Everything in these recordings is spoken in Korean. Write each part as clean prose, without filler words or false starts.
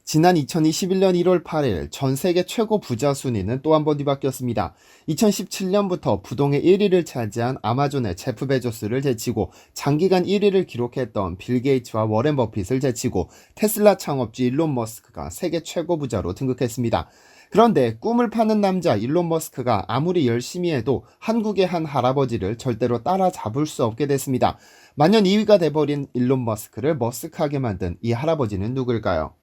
지난 2021년 1월 8일 전 세계 최고 부자 순위는 또 한 번 뒤바뀌었습니다. 2017년부터 부동의 1위를 차지한 아마존의 제프 베조스를 제치고 장기간 1위를 기록했던 빌 게이츠와 워렌 버핏을 제치고 테슬라 창업주 일론 머스크가 세계 최고 부자로 등극했습니다. 그런데 꿈을 파는 남자 일론 머스크가 아무리 열심히 해도 한국의 한 할아버지를 절대로 따라잡을 수 없게 됐습니다. 만년 2위가 돼버린 일론 머스크를 머스크하게 만든 이 할아버지는 누굴까요?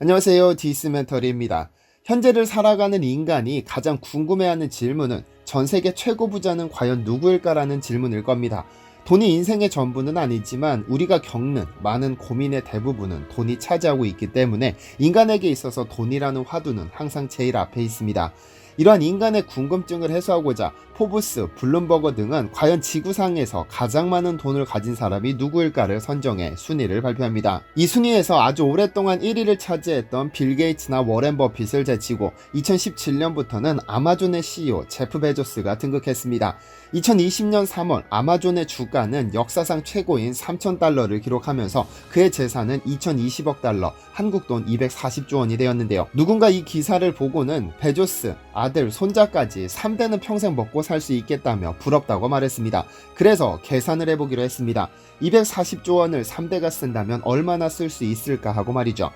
안녕하세요, 디스멘터리입니다. 현재를 살아가는 인간이 가장 궁금해하는 질문은 전 세계 최고 부자는 과연 누구일까라는 질문일 겁니다. 돈이 인생의 전부는 아니지만 우리가 겪는 많은 고민의 대부분은 돈이 차지하고 있기 때문에 인간에게 있어서 돈이라는 화두는 항상 제일 앞에 있습니다. 이러한 인간의 궁금증을 해소하고자 포브스, 블룸버거 등은 과연 지구상에서 가장 많은 돈을 가진 사람이 누구일까를 선정해 순위를 발표합니다. 이 순위에서 아주 오랫동안 1위를 차지했던 빌 게이츠나 워렌 버핏을 제치고 2017년부터는 아마존의 CEO 제프 베조스가 등극했습니다. 2020년 3월 아마존의 주가는 역사상 최고인 3,000달러를 기록하면서 그의 재산은 2,020억 달러, 한국 돈 240조 원이 되었는데요. 누군가 이 기사를 보고는 베조스, 아들, 손자까지 3대는 평생 먹고 살 수 있겠다며 부럽다고 말했습니다. 그래서 계산을 해보기로 했습니다. 240조 원을 3대가 쓴다면 얼마나 쓸 수 있을까 하고 말이죠.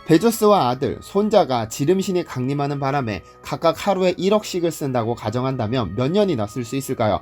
베조스와 아들, 손자가 지름신이 강림하는 바람에 각각 하루에 1억씩을 쓴다고 가정한다면 몇 년이나 쓸 수 있을까요?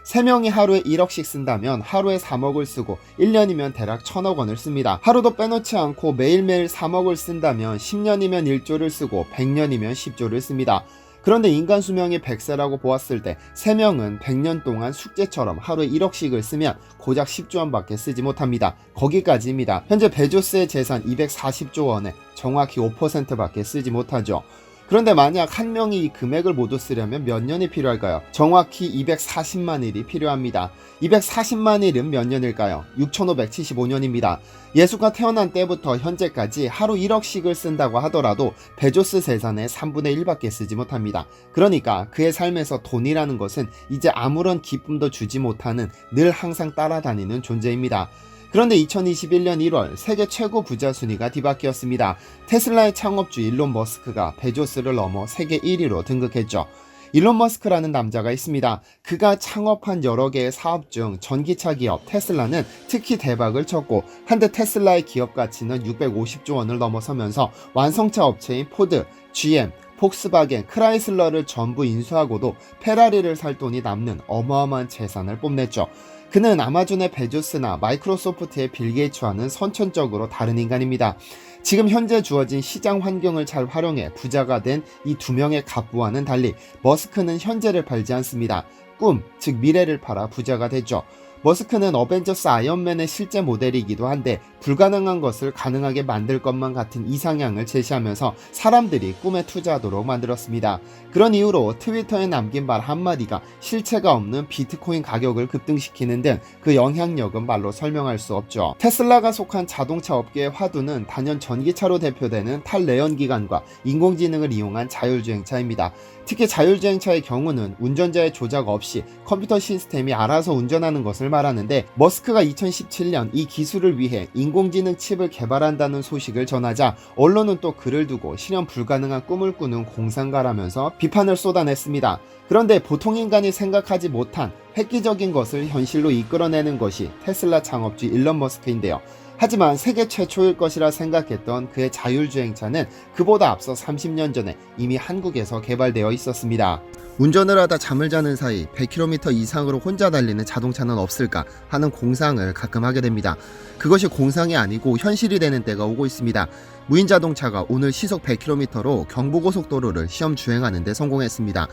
3명이 하루에 1억씩 쓴다면 하루에 3억을 쓰고 1년이면 대략 1,000억 원을 씁니다. 하루도 빼놓지 않고 매일매일 3억을 쓴다면 10년이면 1조를 쓰고 100년이면 10조를 씁니다. 그런데 인간 수명이 100세라고 보았을 때 3명은 100년 동안 숙제처럼 하루에 1억씩을 쓰면 고작 10조 원밖에 쓰지 못합니다. 거기까지입니다. 현재 베조스의 재산 240조 원에 정확히 5%밖에 쓰지 못하죠. 그런데 만약 한 명이 이 금액을 모두 쓰려면 몇 년이 필요할까요? 정확히 240만 일이 필요합니다. 240만 일은 몇 년일까요? 6575년입니다. 예수가 태어난 때부터 현재까지 하루 1억씩을 쓴다고 하더라도 베조스 재산의 3분의 1밖에 쓰지 못합니다. 그러니까 그의 삶에서 돈이라는 것은 이제 아무런 기쁨도 주지 못하는 늘 항상 따라다니는 존재입니다. 그런데 2021년 1월 세계 최고 부자 순위가 뒤바뀌었습니다. 테슬라의 창업주 일론 머스크가 베조스를 넘어 세계 1위로 등극했죠. 일론 머스크라는 남자가 있습니다. 그가 창업한 여러 개의 사업 중 전기차 기업 테슬라는 특히 대박을 쳤고 한때 테슬라의 기업 가치는 650조 원을 넘어서면서 완성차 업체인 포드, GM, 폭스바겐, 크라이슬러를 전부 인수하고도 페라리를 살 돈이 남는 어마어마한 재산을 뽐냈죠. 그는 아마존의 베조스나 마이크로소프트의 빌 게이츠와는 선천적으로 다른 인간입니다. 지금 현재 주어진 시장 환경을 잘 활용해 부자가 된 이 두 명의 갑부와는 달리 머스크는 현재를 팔지 않습니다. 꿈, 즉 미래를 팔아 부자가 됐죠. 머스크는 어벤져스 아이언맨의 실제 모델이기도 한데 불가능한 것을 가능하게 만들 것만 같은 이상향을 제시하면서 사람들이 꿈에 투자하도록 만들었습니다. 그런 이유로 트위터에 남긴 말 한마디가 실체가 없는 비트코인 가격을 급등시키는 등 그 영향력은 말로 설명할 수 없죠. 테슬라가 속한 자동차 업계의 화두는 단연 전기차로 대표되는 탈내연기관과 인공지능을 이용한 자율주행차입니다. 특히 자율주행차의 경우는 운전자의 조작 없이 컴퓨터 시스템이 알아서 운전하는 것을 말하는데 머스크가 2017년 이 기술을 위해 인공지능 칩을 개발한다는 소식을 전하자 언론은 또 그를 두고 실현 불가능한 꿈을 꾸는 공상가라면서 비판을 쏟아냈습니다. 그런데 보통 인간이 생각하지 못한 획기적인 것을 현실로 이끌어내는 것이 테슬라 창업주 일론 머스크인데요. 하지만 세계 최초일 것이라 생각했던 그의 자율주행차는 그보다 앞서 30년 전에 이미 한국에서 개발되어 있었습니다. 운전을 하다 잠을 자는 사이 100km 이상으로 혼자 달리는 자동차는 없을까 하는 공상을 가끔 하게 됩니다. 그것이 공상이 아니고 현실이 되는 때가 오고 있습니다. 무인 자동차가 오늘 시속 100km로 경부고속도로를 시험 주행하는 데 성공했습니다.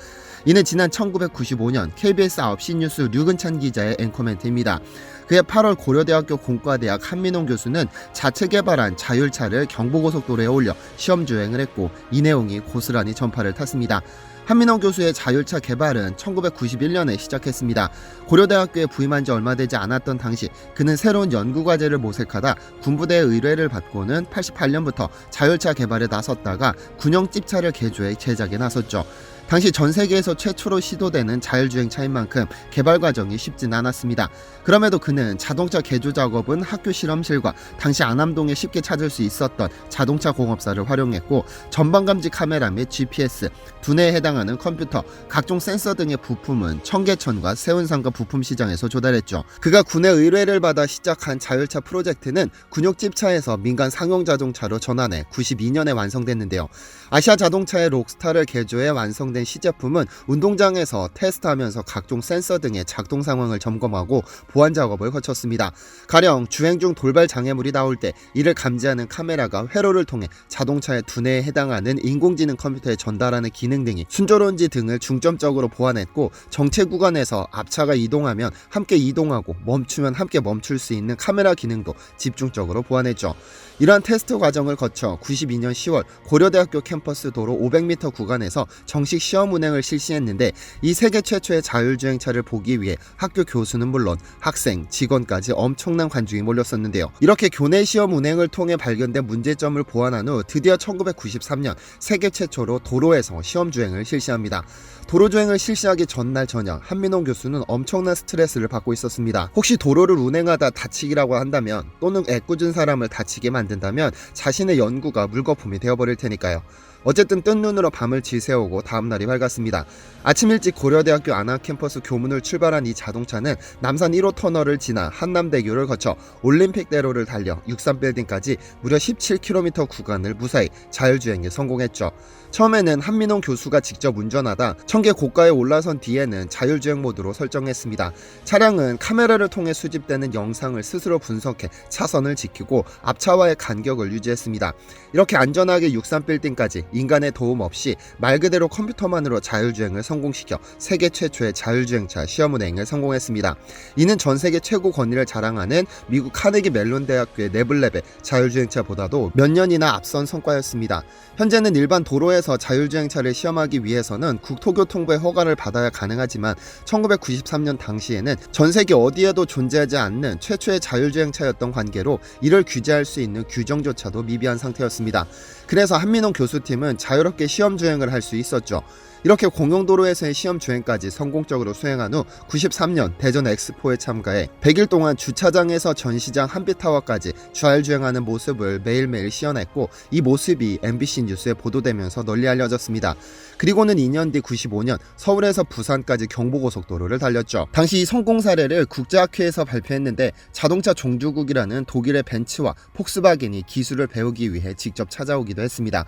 이는 지난 1995년 KBS 9시 뉴스 류근찬 기자의 앵커멘트입니다. 그해 8월 고려대학교 공과대학 한민홍 교수는 자체 개발한 자율차를 경부고속도로에 올려 시험 주행을 했고 이 내용이 고스란히 전파를 탔습니다. 한민홍 교수의 자율차 개발은 1991년에 시작했습니다. 고려대학교에 부임한 지 얼마 되지 않았던 당시 그는 새로운 연구과제를 모색하다 군부대의 의뢰를 받고는 88년부터 자율차 개발에 나섰다가 군용 찝차를 개조해 제작에 나섰죠. 당시 전 세계에서 최초로 시도되는 자율주행차인 만큼 개발 과정이 쉽진 않았습니다. 그럼에도 그는 자동차 개조 작업은 학교 실험실과 당시 안암동에 쉽게 찾을 수 있었던 자동차 공업사를 활용했고, 전방감지 카메라 및 GPS, 두뇌에 해당하는 컴퓨터, 각종 센서 등의 부품은 청계천과 세운상가 부품 시장에서 조달했죠. 그가 군의 의뢰를 받아 시작한 자율차 프로젝트는 군용집차에서 민간 상용 자동차로 전환해 92년에 완성됐는데요. 아시아 자동차의 록스타를 개조해 완성된 시제품은 운동장에서 테스트하면서 각종 센서 등의 작동 상황을 점검하고 보안 작업을 거쳤습니다. 가령 주행 중 돌발 장애물이 나올 때 이를 감지하는 카메라가 회로를 통해 자동차의 두뇌에 해당하는 인공지능 컴퓨터에 전달하는 기능 등이 순조로운지 등을 중점적으로 보완했고, 정체 구간에서 앞차가 이동하면 함께 이동하고 멈추면 함께 멈출 수 있는 카메라 기능도 집중적으로 보완했죠. 이러한 테스트 과정을 거쳐 92년 10월 고려대학교 캠퍼스 도로 500m 구간에서 정식 시험 운행을 실시했는데, 이 세계 최초의 자율주행차를 보기 위해 학교 교수는 물론 학생, 직원까지 엄청난 관중이 몰렸었는데요. 이렇게 교내 시험 운행을 통해 발견된 문제점을 보완한 후 드디어 1993년 세계 최초로 도로에서 시험 주행을 실시합니다. 도로주행을 실시하기 전날 저녁, 한민홍 교수는 엄청난 스트레스를 받고 있었습니다. 혹시 도로를 운행하다 다치기라고 한다면, 또는 애꿎은 사람을 다치게 만든다면 자신의 연구가 물거품이 되어버릴 테니까요. 어쨌든 뜬 눈으로 밤을 지새우고 다음날이 밝았습니다. 아침 일찍 고려대학교 안암 캠퍼스 교문을 출발한 이 자동차는 남산 1호 터널을 지나 한남대교를 거쳐 올림픽대로를 달려 63빌딩까지 무려 17km 구간을 무사히 자율주행에 성공했죠. 처음에는 한민홍 교수가 직접 운전하다 천계 고가에 올라선 뒤에는 자율주행 모드로 설정했습니다. 차량은 카메라를 통해 수집되는 영상을 스스로 분석해 차선을 지키고 앞차와의 간격을 유지했습니다. 이렇게 안전하게 63빌딩까지 인간의 도움 없이 말 그대로 컴퓨터만으로 자율주행을 성공시켜 세계 최초의 자율주행차 시험 운행을 성공했습니다. 이는 전 세계 최고 권위를 자랑하는 미국 카네기 멜론 대학교의 네블랩의 자율주행차보다도 몇 년이나 앞선 성과였습니다. 현재는 일반 도로에서 자율주행차를 시험하기 위해서는 국토교통부의 허가를 받아야 가능하지만 1993년 당시에는 전 세계 어디에도 존재하지 않는 최초의 자율주행차였던 관계로 이를 규제할 수 있는 규정조차도 미비한 상태였습니다. 그래서 한민홍 교수팀은 자유롭게 시험 주행을 할 수 있었죠. 이렇게 공용도로에서의 시험 주행까지 성공적으로 수행한 후 93년 대전 엑스포에 참가해 100일 동안 주차장에서 전시장 한빛타워까지 자율주행하는 모습을 매일매일 시연했고, 이 모습이 MBC 뉴스에 보도되면서 널리 알려졌습니다. 그리고는 2년 뒤 95년 서울에서 부산까지 경부고속도로를 달렸죠. 당시 이 성공 사례를 국제학회에서 발표했는데, 자동차 종주국이라는 독일의 벤츠와 폭스바겐이 기술을 배우기 위해 직접 찾아오기도 했습니다.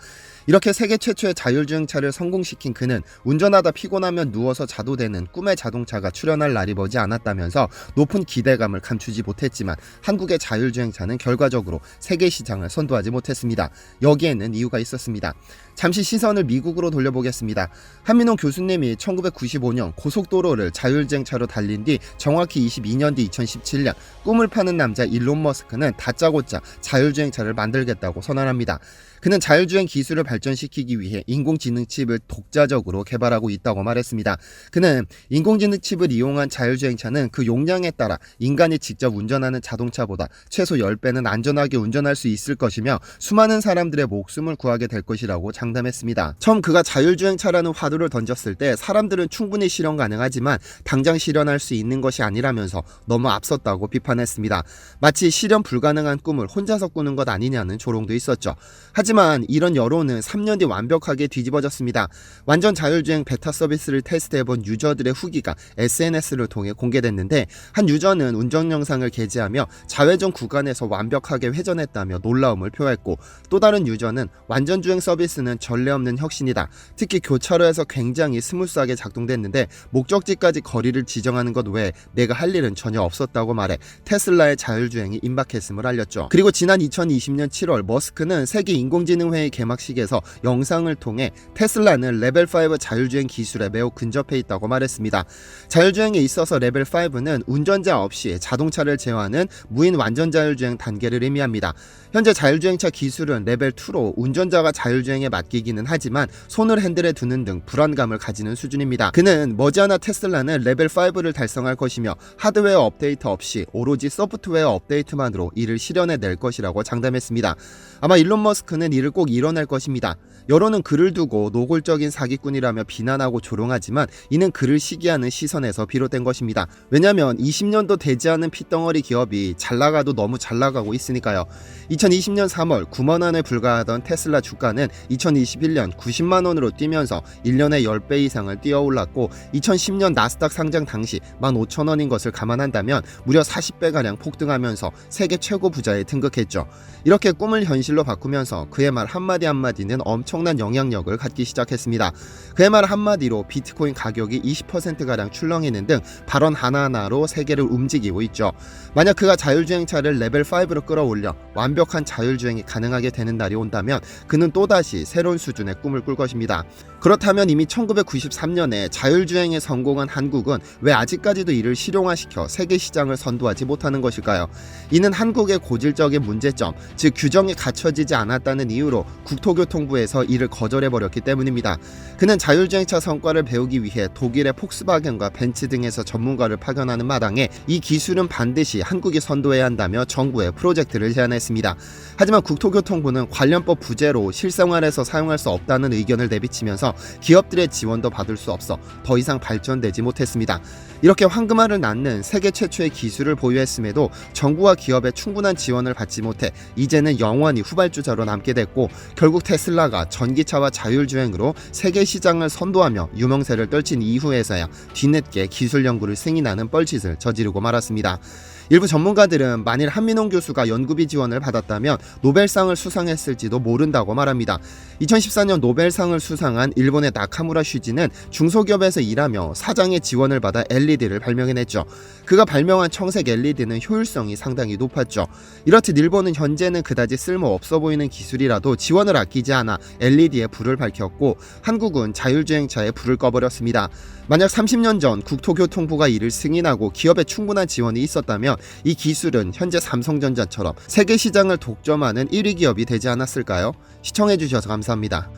이렇게 세계 최초의 자율주행차를 성공시킨 그는 운전하다 피곤하면 누워서 자도 되는 꿈의 자동차가 출현할 날이 머지 않았다면서 높은 기대감을 감추지 못했지만, 한국의 자율주행차는 결과적으로 세계 시장을 선도하지 못했습니다. 여기에는 이유가 있었습니다. 잠시 시선을 미국으로 돌려보겠습니다. 한민홍 교수님이 1995년 고속도로를 자율주행차로 달린 뒤 정확히 22년 뒤 2017년 꿈을 파는 남자 일론 머스크는 다짜고짜 자율주행차를 만들겠다고 선언합니다. 그는 자율주행 기술을 발전시키기 위해 인공지능 칩을 독자적으로 개발하고 있다고 말했습니다. 그는 인공지능 칩을 이용한 자율주행차는 그 용량에 따라 인간이 직접 운전하는 자동차보다 최소 10배는 안전하게 운전할 수 있을 것이며 수많은 사람들의 목숨을 구하게 될 것이라고 장담했습니다. 처음 그가 자율주행차라는 화두를 던졌을 때 사람들은 충분히 실현 가능하지만 당장 실현할 수 있는 것이 아니라면서 너무 앞섰다고 비판했습니다. 마치 실현 불가능한 꿈을 혼자서 꾸는 것 아니냐는 조롱도 있었죠. 하지만 이런 여론은 3년 뒤 완벽하게 뒤집어졌습니다. 완전 자율주행 베타 서비스를 테스트해본 유저들의 후기가 SNS를 통해 공개됐는데, 한 유저는 운전 영상을 게재하며 좌회전 구간에서 완벽하게 회전했다며 놀라움을 표했고, 또 다른 유저는 완전 주행 서비스는 전례 없는 혁신이다. 특히 교차로에서 굉장히 스무스하게 작동됐는데 목적지까지 거리를 지정하는 것 외에 내가 할 일은 전혀 없었다고 말해 테슬라의 자율주행이 임박했음을 알렸죠. 그리고 지난 2020년 7월 머스크는 세계 인공지능회의 개막식에서 영상을 통해 테슬라는 레벨5 자율주행 기술에 매우 근접해 있다고 말했습니다. 자율주행에 있어서 레벨5는 운전자 없이 자동차를 제어하는 무인 완전 자율주행 단계를 의미합니다. 현재 자율주행차 기술은 레벨2로 운전자가 자율주행에 맡기기는 하지만 손을 핸들에 두는 등 불안감을 가지는 수준입니다. 그는 머지않아 테슬라는 레벨5를 달성할 것이며 하드웨어 업데이트 없이 오로지 소프트웨어 업데이트만으로 이를 실현해낼 것이라고 장담했습니다. 아마 일론 머스크는 이를 꼭 이뤄낼 것입니다. 했습니다. 여론은 그를 두고 노골적인 사기꾼이라며 비난하고 조롱하지만 이는 그를 시기하는 시선에서 비롯된 것입니다. 왜냐하면 20년도 되지 않은 핏덩어리 기업이 잘나가도 너무 잘나가고 있으니까요. 2020년 3월 9만 원에 불과하던 테슬라 주가는 2021년 90만 원으로 뛰면서 1년에 10배 이상을 뛰어올랐고 2010년 나스닥 상장 당시 15,000원인 것을 감안한다면 무려 40배가량 폭등하면서 세계 최고 부자에 등극했죠. 이렇게 꿈을 현실로 바꾸면서 그의 말 한마디 한마디는 엄청난 영향력을 갖기 시작했습니다. 그의 말 한마디로 비트코인 가격이 20%가량 출렁이는 등 발언 하나하나로 세계를 움직이고 있죠. 만약 그가 자율주행차를 레벨 5로 끌어올려 완벽한 자율주행이 가능하게 되는 날이 온다면 그는 또다시 새로운 수준의 꿈을 꿀 것입니다. 그렇다면 이미 1993년에 자율주행에 성공한 한국은 왜 아직까지도 이를 실용화시켜 세계 시장을 선도하지 못하는 것일까요? 이는 한국의 고질적인 문제점, 즉 규정이 갖춰지지 않았다는 이유로 국토교통부에서 이를 거절해버렸기 때문입니다. 그는 자율주행차 성과를 배우기 위해 독일의 폭스바겐과 벤츠 등에서 전문가를 파견하는 마당에 이 기술은 반드시 한국이 선도해야 한다며 정부에 프로젝트를 제안했습니다. 하지만 국토교통부는 관련법 부재로 실생활에서 사용할 수 없다는 의견을 내비치면서 기업들의 지원도 받을 수 없어 더 이상 발전되지 못했습니다. 이렇게 황금알을 낳는 세계 최초의 기술을 보유했음에도 정부와 기업의 충분한 지원을 받지 못해 이제는 영원히 후발주자로 남게 됐고 결국 테슬라가 전기차와 자율주행으로 세계 시장을 선도하며 유명세를 떨친 이후에서야 뒤늦게 기술 연구를 승인하는 뻘짓을 저지르고 말았습니다. 일부 전문가들은 만일 한민홍 교수가 연구비 지원을 받았다면 노벨상을 수상했을지도 모른다고 말합니다. 2014년 노벨상을 수상한 일본의 나카무라 슈지는 중소기업에서 일하며 사장의 지원을 받아 LED를 발명해냈죠. 그가 발명한 청색 LED는 효율성이 상당히 높았죠. 이렇듯 일본은 현재는 그다지 쓸모없어 보이는 기술이라도 지원을 아끼지 않아 LED에 불을 밝혔고 한국은 자율주행차에 불을 꺼버렸습니다. 만약 30년 전 국토교통부가 이를 승인하고 기업에 충분한 지원이 있었다면 이 기술은 현재 삼성전자처럼 세계 시장을 독점하는 1위 기업이 되지 않았을까요? 시청해주셔서 감사합니다.